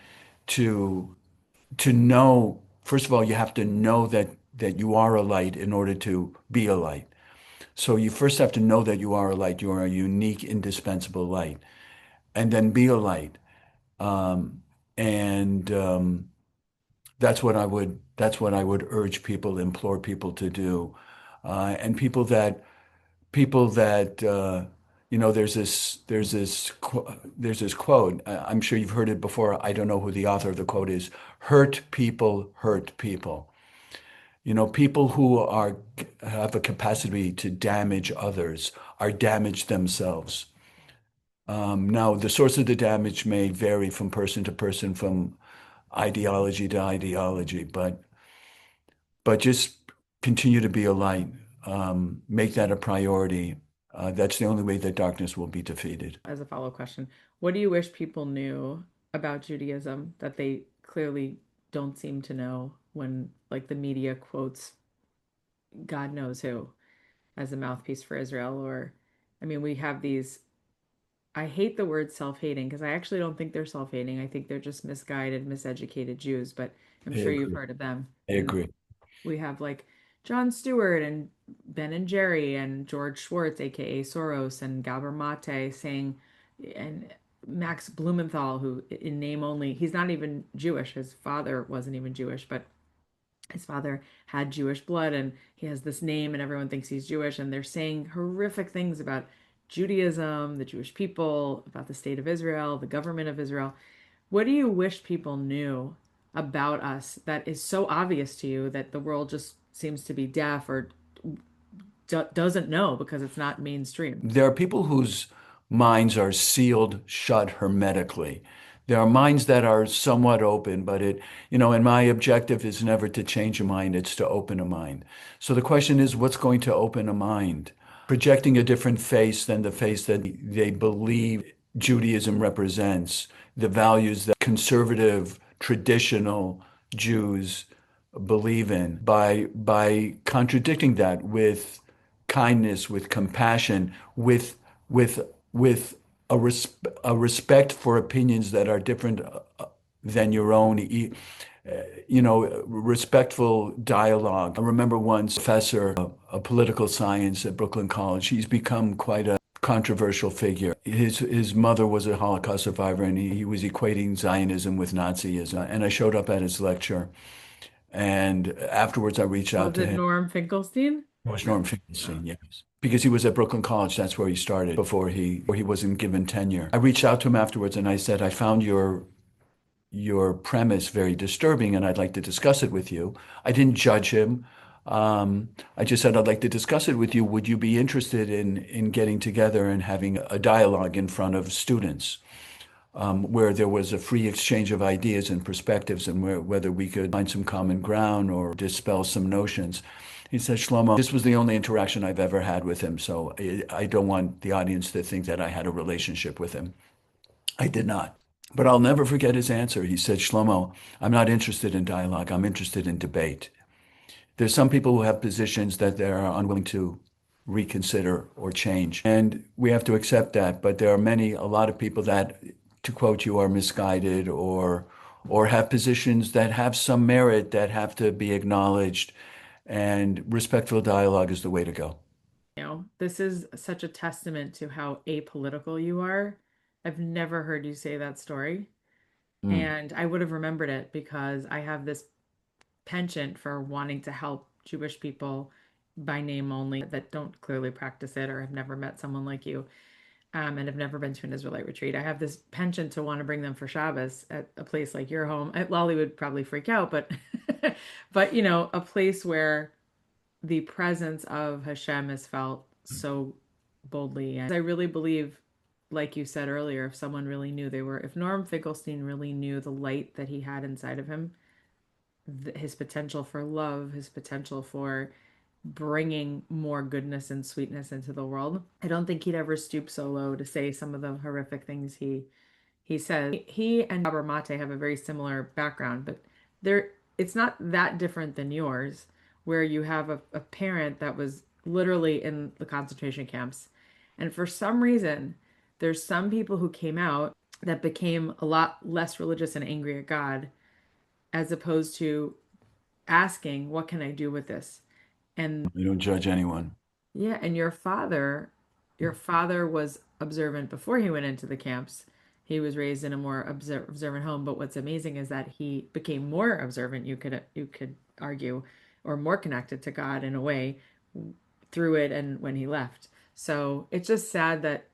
to to know. First of all, you have to know that you are a light in order to be a light. So you first have to know that you are a light. You are a unique, indispensable light, and then be a light. And that's what I would urge people, implore people to do, and people that there's this quote. I'm sure you've heard it before. I don't know who the author of the quote is. Hurt people hurt people. People who have a capacity to damage others are damaged themselves. Now, the source of the damage may vary from person to person, from ideology to ideology, but just continue to be a light. Make that a priority. That's the only way that darkness will be defeated. As a follow-up question, what do you wish people knew about Judaism that they clearly don't seem to know when like the media quotes God knows who as a mouthpiece for Israel. Or I mean, we have these, I hate the word self-hating because I actually don't think they're self-hating. I think they're just misguided, miseducated Jews, but I'm I sure you've agree. heard of them. I And agree. we have like Jon Stewart and Ben and Jerry and George Schwartz, aka Soros, and Gabor Mate saying, and Max Blumenthal, who in name only, he's not even Jewish. His father wasn't even Jewish, but his father had Jewish blood and he has this name and everyone thinks he's Jewish. And they're saying horrific things about Judaism, the Jewish people, about the state of Israel, the government of Israel. What do you wish people knew about us that is so obvious to you that the world just seems to be deaf or doesn't know because it's not mainstream? There are people whose minds are sealed shut hermetically. There are minds that are somewhat open, but and my objective is never to change a mind, it's to open a mind. So the question is, what's going to open a mind? Projecting a different face than the face that they believe Judaism represents, the values that conservative, traditional Jews believe in, by contradicting that with kindness, with compassion, with with a respect for opinions that are different than your own. Respectful dialogue. I remember once a professor of political science at Brooklyn College. He's become quite a controversial figure. His mother was a Holocaust survivor, and he was equating Zionism with Nazism. And I showed up at his lecture, and afterwards I reached out Was to it him. Norm Finkelstein? It was Norm Finkelstein, yes. Because he was at Brooklyn College, that's where he started before he wasn't given tenure. I reached out to him afterwards and I said, I found your premise very disturbing and I'd like to discuss it with you. I didn't judge him. I just said, I'd like to discuss it with you. Would you be interested in getting together and having a dialogue in front of students? Where there was a free exchange of ideas and perspectives and whether we could find some common ground or dispel some notions. He said, Shlomo, this was the only interaction I've ever had with him, so I don't want the audience to think that I had a relationship with him. I did not. But I'll never forget his answer. He said, Shlomo, I'm not interested in dialogue. I'm interested in debate. There's some people who have positions that they're unwilling to reconsider or change. And we have to accept that. But there are a lot of people that, to quote you, are misguided or have positions that have some merit that have to be acknowledged. And respectful dialogue is the way to go. This is such a testament to how apolitical you are. I've never heard you say that story. Mm. And I would have remembered it because I have this penchant for wanting to help Jewish people by name only that don't clearly practice it or have never met someone like you, and have never been to an Israelite retreat. I have this penchant to want to bring them for Shabbos at a place like your home. Lolly would probably freak out, but but a place where the presence of Hashem is felt so boldly. And I really believe, like you said earlier, if someone really knew if Norm Finkelstein really knew the light that he had inside of him, his potential for love, his potential for bringing more goodness and sweetness into the world, I don't think he'd ever stoop so low to say some of the horrific things he says. He and Gabor Mate have a very similar background, but it's not that different than yours, where you have a parent that was literally in the concentration camps. And for some reason, there's some people who came out that became a lot less religious and angry at God, as opposed to asking, what can I do with this? And You don't judge anyone. yeah, and your father was observant before he went into the camps. He was raised in a more observant home, but what's amazing is that he became more observant, you could argue, or more connected to God in a way through it and when he left. So it's just sad that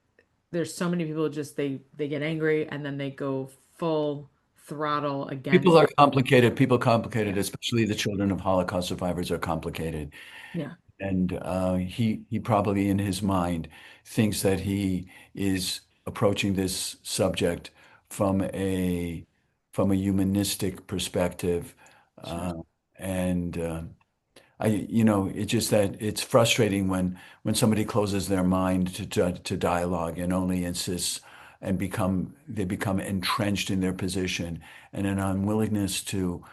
there's so many people just they get angry and then they go full throttle People against. are complicated. People complicated, Yeah. especially the children of Holocaust survivors are complicated. Yeah. And he probably in his mind thinks that he is approaching this subject from a humanistic perspective, Sure. uh, and it's just that it's frustrating when somebody closes their mind to dialogue and only insists and they become entrenched in their position and an unwillingness to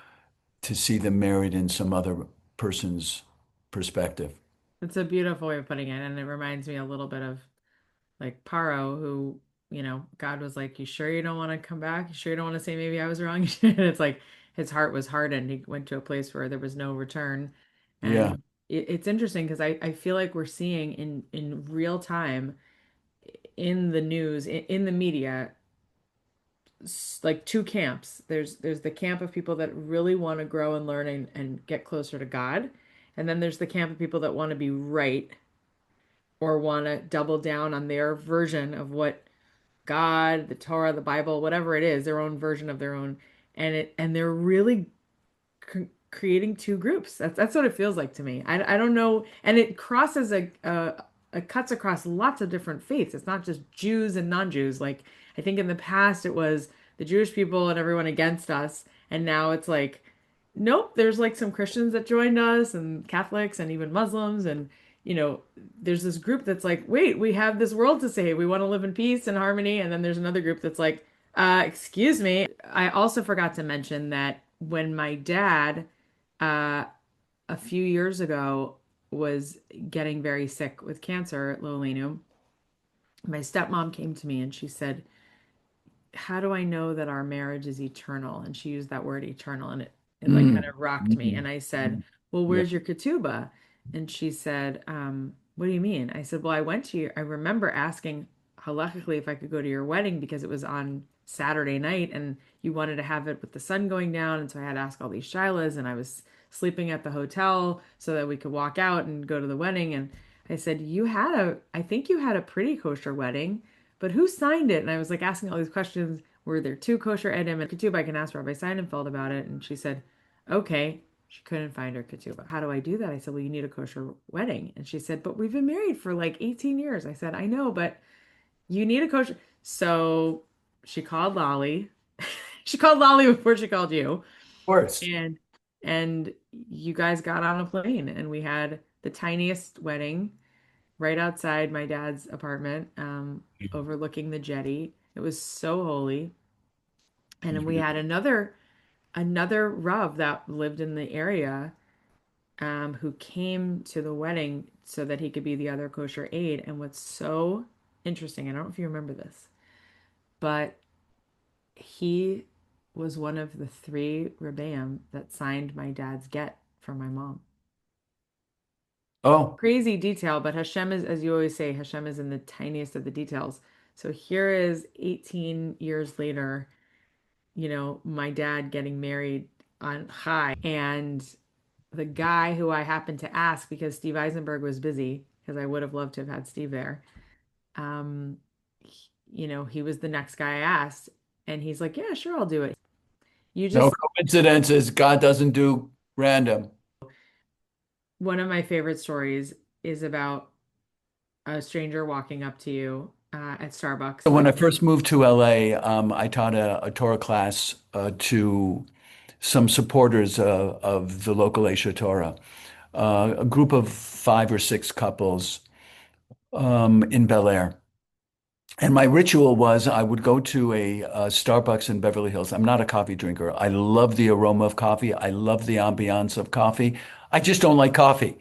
see them married in some other person's perspective. It's a beautiful way of putting it, and it reminds me a little bit of like Paro, who, God was like, "You sure you don't want to come back? You sure you don't want to say maybe I was wrong?" And it's like his heart was hardened. He went to a place where there was no return. Yeah. And it's interesting because I feel like we're seeing in real time in the news, in the media, like two camps. There's the camp of people that really want to grow and learn and get closer to God. And then there's the camp of people that want to be right or want to double down on their version of what God, the Torah, the Bible, whatever it is, their own version of their own, and they're really creating two groups. That's what it feels like to me. I don't know, and it crosses it cuts across lots of different faiths. It's not just Jews and non-Jews. Like I think in the past it was the Jewish people and everyone against us, and now it's like, nope, there's like some Christians that joined us and Catholics and even Muslims and there's this group that's like, wait, we have this world to save. We want to live in peace and harmony. And then there's another group that's like, excuse me. I also forgot to mention that when my dad, uh, a few years ago, was getting very sick with cancer, Lolinu, my stepmom came to me and she said, how do I know that our marriage is eternal? And she used that word eternal, and it like kind Mm. of rocked me. Mm. And I said, well, Yeah. where's your ketubah? And she said, what do you mean? I said, well, I remember asking halakhically if I could go to your wedding because it was on Saturday night and you wanted to have it with the sun going down. And so I had to ask all these shilas, and I was sleeping at the hotel so that we could walk out and go to the wedding. And I said, I think you had a pretty kosher wedding, but who signed it? And I was like asking all these questions. Were there two kosher edim and ketubah? I can ask Rabbi Seidenfeld about it. And she said, okay. She couldn't find her ketubah. How do I do that? I said, well, you need a kosher wedding. And she said, but we've been married for like 18 years. I said, I know, but you need a kosher. So she called Lolly. She called Lolly before she called you. Of course. And and you guys got on a plane and we had the tiniest wedding right outside my dad's apartment, overlooking the jetty. It was so holy. And then we had another Rav that lived in the area, who came to the wedding so that he could be the other kosher aide. And what's so interesting, I don't know if you remember this, but he was one of the three rebbeim that signed my dad's get for my mom. Oh, Crazy detail, but Hashem is, as you always say, Hashem is in the tiniest of the details. So here is 18 years later, my dad getting married on Chai, and the guy who I happened to ask because Steve Eisenberg was busy, because I would have loved to have had Steve there. Um, he was the next guy I asked, and he's like, "Yeah, sure, I'll do it." You no just coincidences. God doesn't do random. One of my favorite stories is about a stranger walking up to you at Starbucks. So when I first moved to LA, I taught a Torah class to some supporters of the local Aish Torah, a group of 5 or 6 couples in Bel Air. And my ritual was I would go to a Starbucks in Beverly Hills. I'm not a coffee drinker. I love the aroma of coffee. I love the ambiance of coffee. I just don't like coffee.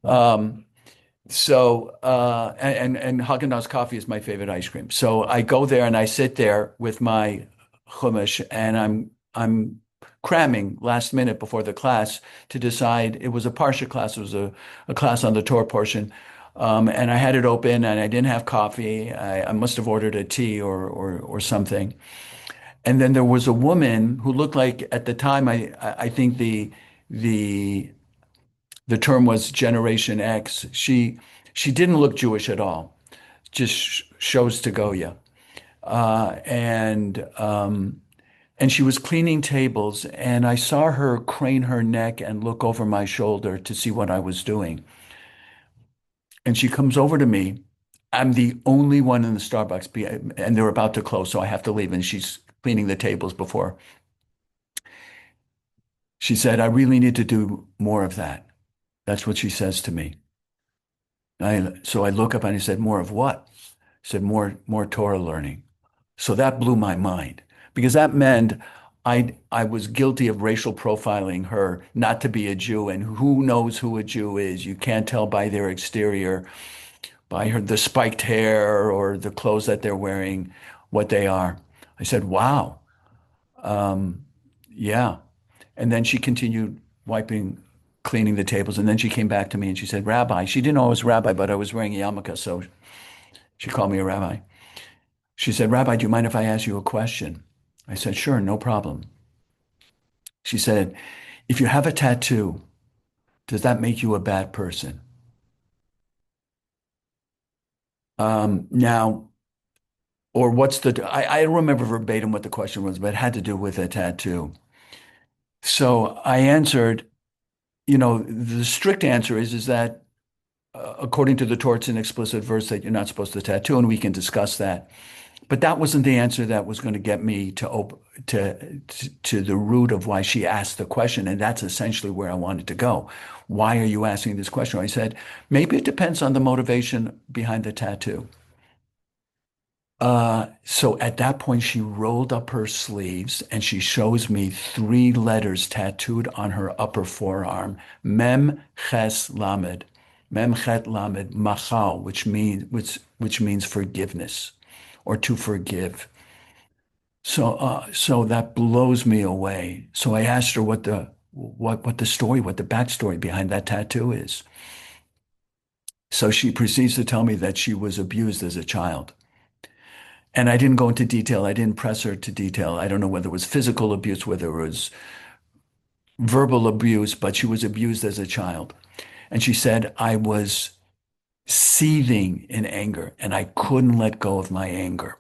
Um, and Haagen-Dazs coffee is my favorite ice cream. So I go there and I sit there with my chumash and I'm cramming last minute before the class to decide. It was a parsha class. It was a class on the Torah portion. And I had it open and I didn't have coffee. I must have ordered a tea or something. And then there was a woman who looked like at the time I think the the term was Generation X. She didn't look Jewish at all. Just shows to Goya. Uh, and um, and she was cleaning tables, and I saw her crane her neck and look over my shoulder to see what I was doing. And she comes over to me. I'm the only one in the Starbucks, and they're about to close, so I have to leave. And she's cleaning the tables before. She said, I really need to do more of that. That's what she says to me. So I look up and I said, more of what? I said, more Torah learning. So that blew my mind because that meant I was guilty of racial profiling her not to be a Jew. And who knows who a Jew is? You can't tell by their exterior, by the spiked hair or the clothes that they're wearing, what they are. I said, wow, yeah. And then she continued wiping, cleaning the tables. And then she came back to me and she said, Rabbi, she didn't know I was a rabbi, but I was wearing a yarmulke. So she called me a rabbi. She said, Rabbi, do you mind if I ask you a question? I said, sure, no problem. She said, if you have a tattoo, does that make you a bad person? Now, or what's I don't remember verbatim what the question was, but it had to do with a tattoo. So I answered, the strict answer is that according to the Torah, it's an explicit verse that you're not supposed to tattoo, and we can discuss that. But that wasn't the answer that was going to get me to the root of why she asked the question, and that's essentially where I wanted to go. Why are you asking this question? I said, maybe it depends on the motivation behind the tattoo. So at that point, she rolled up her sleeves and she shows me three letters tattooed on her upper forearm: Mem Ches Lamed, Mem Chet Lamed, Machal, which means forgiveness or to forgive. So that blows me away. So I asked her what the story, what the backstory behind that tattoo is. So she proceeds to tell me that she was abused as a child. And I didn't go into detail. I didn't press her to detail. I don't know whether it was physical abuse, whether it was verbal abuse, but she was abused as a child. And she said, I was seething in anger and I couldn't let go of my anger.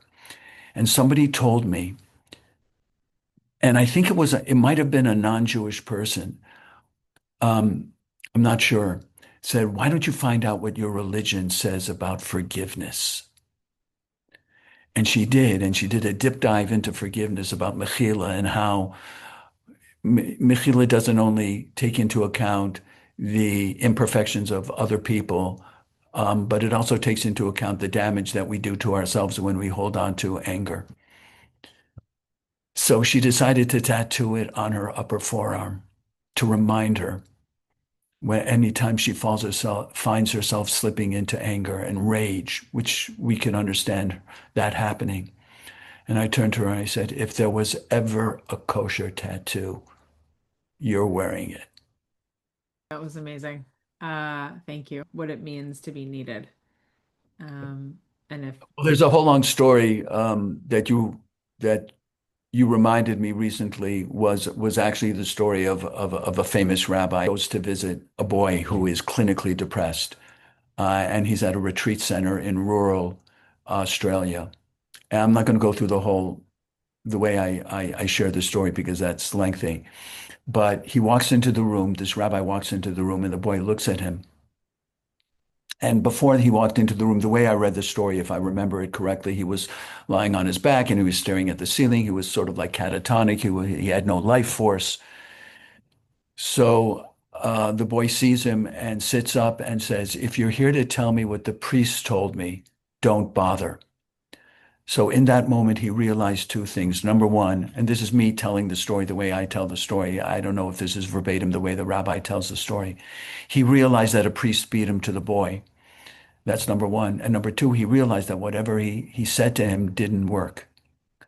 And somebody told me, and I think it might have been a non-Jewish person. I'm not sure. Said, why don't you find out what your religion says about forgiveness? And she did. And she did a deep dive into forgiveness about Mechila and how Mechila doesn't only take into account the imperfections of other people, but it also takes into account the damage that we do to ourselves when we hold on to anger. So she decided to tattoo it on her upper forearm to remind her when anytime she finds herself slipping into anger and rage, which we can understand that happening. And I turned to her and I said, if there was ever a kosher tattoo, you're wearing it. That was amazing. Thank you. What it means to be needed. Um, and if Well, there's a whole long story that you reminded me recently was actually the story of a famous rabbi who goes to visit a boy who is clinically depressed, and he's at a retreat center in rural Australia. And I'm not going to go through the way I share the story because that's lengthy. But he walks into the room. This rabbi walks into the room, and the boy looks at him. And before he walked into the room, the way I read the story, if I remember it correctly, he was lying on his back and he was staring at the ceiling. He was sort of like catatonic. He had no life force. So the boy sees him and sits up and says, if you're here to tell me what the priest told me, don't bother. So in that moment, he realized two things. Number one, and this is me telling the story the way I tell the story. I don't know if this is verbatim the way the rabbi tells the story. He realized that a priest beat him to the boy. That's number one. And number two, he realized that whatever he said to him didn't work.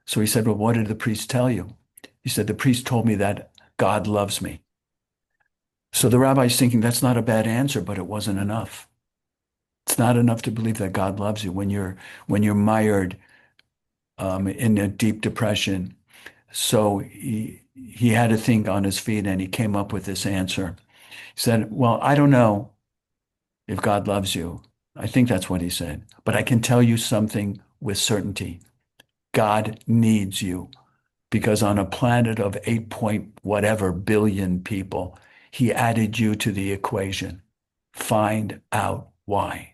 So he said, well, what did the priest tell you? He said, the priest told me that God loves me. So the rabbi's thinking that's not a bad answer, but it wasn't enough. It's not enough to believe that God loves you when you're mired in a deep depression. So he had to think on his feet and he came up with this answer. He said, well, I don't know if God loves you. I think that's what he said. But I can tell you something with certainty. God needs you because on a planet of 8 point whatever billion people, he added you to the equation. Find out why.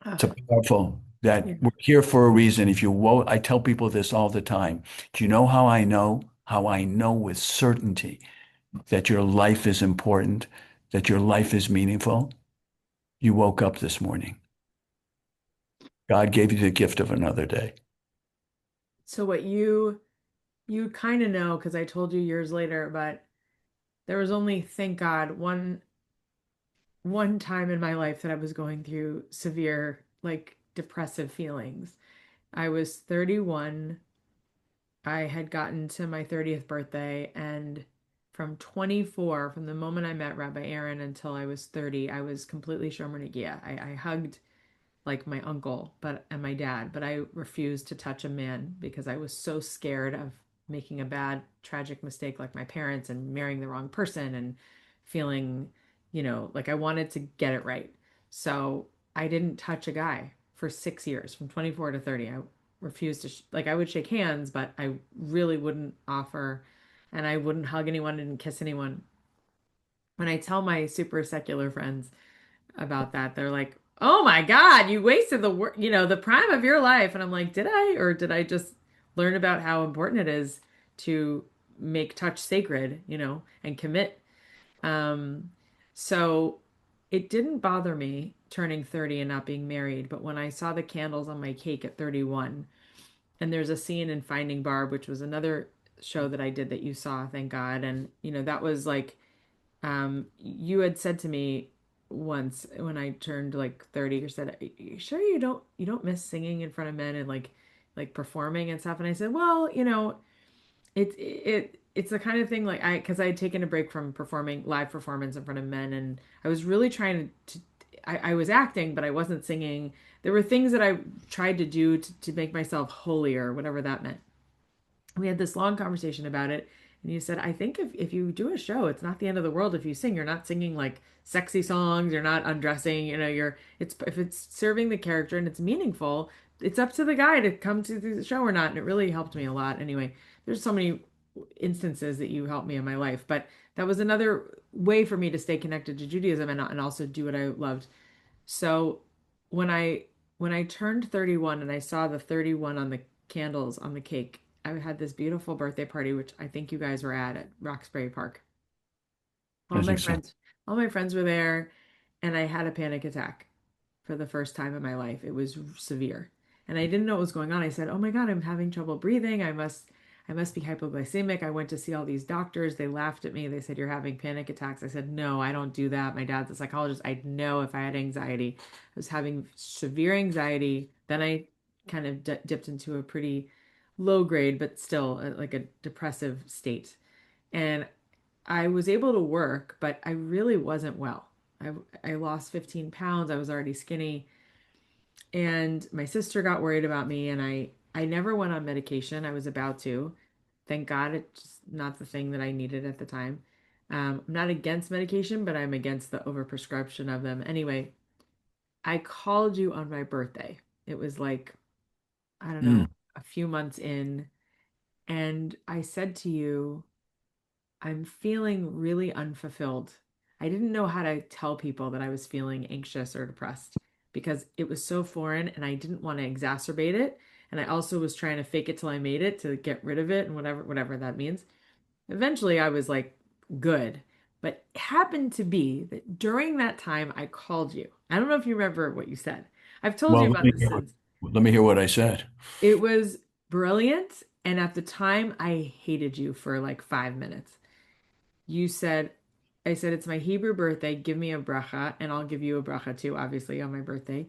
yeah. It's a powerful that Yeah. we're here for a reason. If you will, I tell people this all the time. Do you know how I know? How I know with certainty that your life is important, that your life is meaningful? You woke up this morning. God gave you the gift of another day. So what you kind of know because I told you years later, but there was only, thank God, one time in my life that I was going through severe, like depressive feelings. I was 31. I had gotten to my 30th birthday, and from 24, from the moment I met Rabbi Aaron until I was 30, I was completely Shomer Negia. I hugged like my uncle, but and my dad, but I refused to touch a man because I was so scared of making a bad, tragic mistake like my parents and marrying the wrong person and feeling, like I wanted to get it right. So I didn't touch a guy for 6 years, from 24 to 30. I refused to, like, I would shake hands, but I really wouldn't offer, and I wouldn't hug anyone, didn't kiss anyone. When I tell my super secular friends, about that. They're like, "Oh my God, you wasted the prime of your life." And I'm like, "Did I? Or did I just learn about how important it is to make touch sacred, and commit?" Um, so it didn't bother me turning 30 and not being married, but when I saw the candles on my cake at 31, and there's a scene in Finding Barb, which was another show that I did that you saw, thank God. And, that was like you had said to me once when I turned like 30, you said, "Are you sure you don't miss singing in front of men and like performing and stuff?" And I said, "Well, it's the kind of thing like because I had taken a break from performing live performance in front of men, and I was really trying I was acting, but I wasn't singing. There were things that I tried to do to make myself holier, whatever that meant." We had this long conversation about it, and you said, "I think if you do a show, it's not the end of the world if you sing. You're not singing like sexy songs, you're not undressing, it's if it's serving the character and it's meaningful, it's up to the guy to come to the show or not." And it really helped me a lot. Anyway, there's so many instances that you helped me in my life, but that was another way for me to stay connected to Judaism and also do what I loved. So when I turned 31 and I saw the 31 on the candles on the cake, I had this beautiful birthday party, which I think you guys were at Roxbury Park. All I my think so. friends, all my friends were there, and I had a panic attack for the first time in my life. It was severe. And I didn't know what was going on. I said, "Oh my God, I'm having trouble breathing. I must be hypoglycemic." I went to see all these doctors. They laughed at me. They said, "You're having panic attacks." I said, "No, I don't do that. My dad's a psychologist. I'd know if I had anxiety." I was having severe anxiety. Then I kind of dipped into a pretty low grade, but still like a depressive state. And I was able to work, but I really wasn't well. I lost 15 pounds. I was already skinny. And my sister got worried about me, and I never went on medication. I was about to. Thank God, it's just not the thing that I needed at the time. I'm not against medication, but I'm against the overprescription of them. Anyway, I called you on my birthday. It was like, I don't Mm. know, a few months in, and I said to you, "I'm feeling really unfulfilled." I didn't know how to tell people that I was feeling anxious or depressed because it was so foreign and I didn't want to exacerbate it. And I also was trying to fake it till I made it to get rid of it and whatever that means. Eventually I was like good. But it happened to be that during that time I called you. I don't know if you remember what you said. I've told you Well, about this since. let me hear what I said. It was brilliant. And at the time I hated you for like 5 minutes. You said, I said, "It's my Hebrew birthday. Give me a bracha, and I'll give you a bracha too, obviously, on my birthday."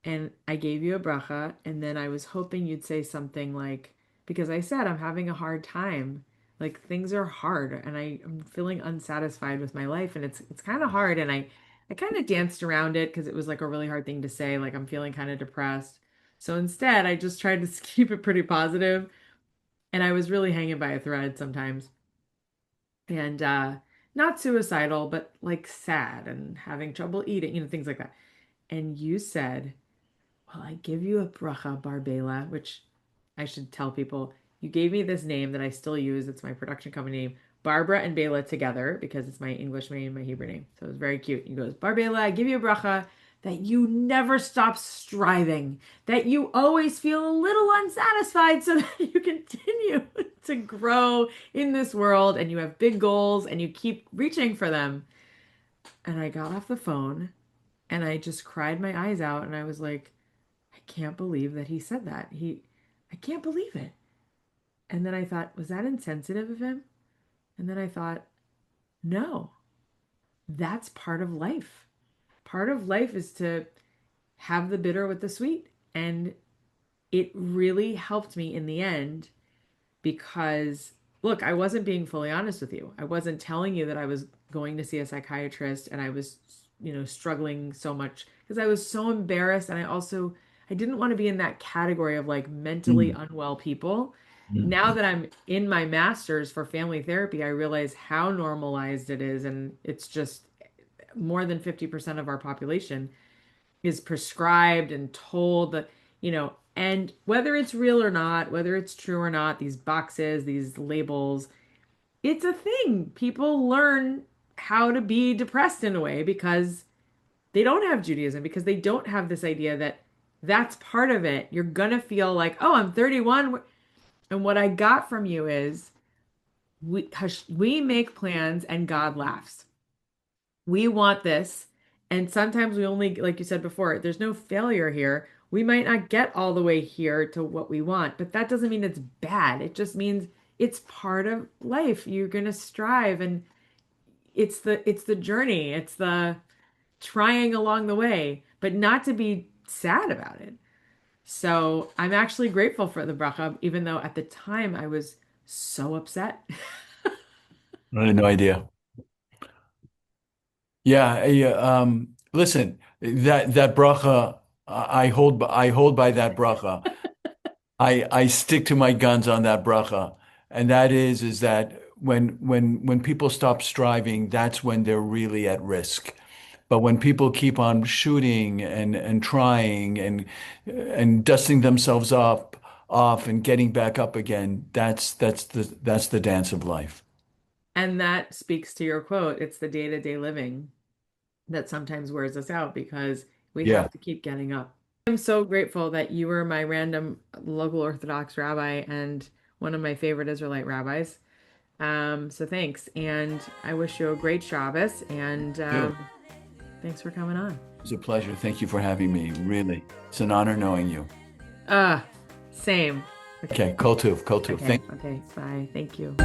And I gave you a bracha, and then I was hoping you'd say something like, because I said, "I'm having a hard time. Like things are hard, and I'm feeling unsatisfied with my life, and it's kind of hard." And I kind of danced around it because it was like a really hard thing to say, like I'm feeling kind of depressed. So instead, I just tried to keep it pretty positive, and I was really hanging by a thread sometimes. And not suicidal, but like sad and having trouble eating, things like that. And you said, "Well, I give you a bracha barbela," which I should tell people. You gave me this name that I still use. It's my production company name, Barbara and Bela together, because it's my English name, my Hebrew name. So it was very cute. He goes, "Barbela, I give you a bracha that you never stop striving, that you always feel a little unsatisfied so that you continue to grow in this world and you have big goals and you keep reaching for them." And I got off the phone And I just cried my eyes out and I was like, I can't believe that he said that. I can't believe it. And then I thought, was that insensitive of him? And then I thought, no, that's part of life. Part of life is to have the bitter with the sweet. And it really helped me in the end because, look, I wasn't being fully honest with you. I wasn't telling you that I was going to see a psychiatrist and I was, struggling so much because I was so embarrassed. And I didn't want to be in that category of like mentally Mm, unwell people. Now mm. that I'm in my master's for family therapy, I realize how normalized it is. And it's just more than 50% of our population is prescribed and told that, and whether it's real or not, whether it's true or not, these boxes, these labels, it's a thing. People learn how to be depressed in a way because they don't have Judaism, because they don't have this idea that that's part of it. You're gonna feel like, oh, I'm 31. And what I got from you is we make plans and God laughs. We want this. And sometimes we only, like you said before, there's no failure here. We might not get all the way here to what we want, but that doesn't mean it's bad. It just means it's part of life. You're going to strive and it's the journey. It's the trying along the way, but not to be sad about it. So I'm actually grateful for the bracha, even though at the time I was so upset. I had no idea. Yeah, listen, that bracha, I hold by that bracha. I stick to my guns on that bracha, and that is that when people stop striving, that's when they're really at risk. But when people keep on shooting and trying and dusting themselves up off and getting back up again, that's the dance of life. And that speaks to your quote. It's the day-to-day living that sometimes wears us out because we Yeah. have to keep getting up. I'm so grateful that you were my random local Orthodox rabbi and one of my favorite Israelite rabbis. So thanks. And I wish you a great Shabbos and Too. thanks for coming on. It was a pleasure. Thank you for having me. Really. It's an honor knowing you. Uh, Same. Okay, kol tuv, kol tuv. Okay. Thank Okay. Bye. Thank you.